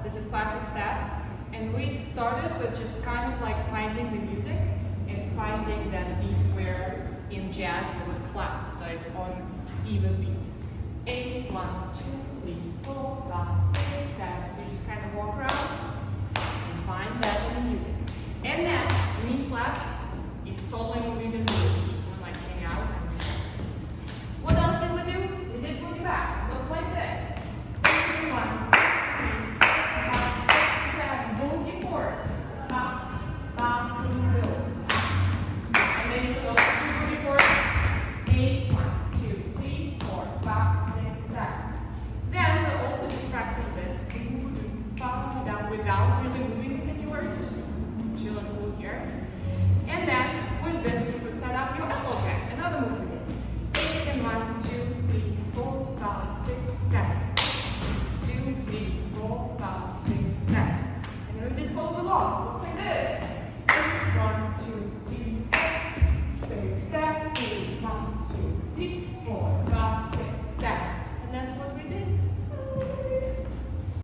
This is classic steps, and we started with just kind of like finding the music and finding that beat where in jazz we would clap, so it's on even beat. 8, 1, 2, 3, 4, 5, 6, 7. So you just kind of walk around and find that in the music. And then knee slaps is totally moving the knee. You just want to like hang out. What else did we do? We did boogie back. Look like this. 1, 2, 3, 4, 5, 6, 7. Boogie forward. Bop, bop, boom, boom. And then you go boogie forward. 8, 1, 2, 3, 4, 5, 6, 7. Then we'll also just practice this. Down without really moving the knee. We're just chill and cool here.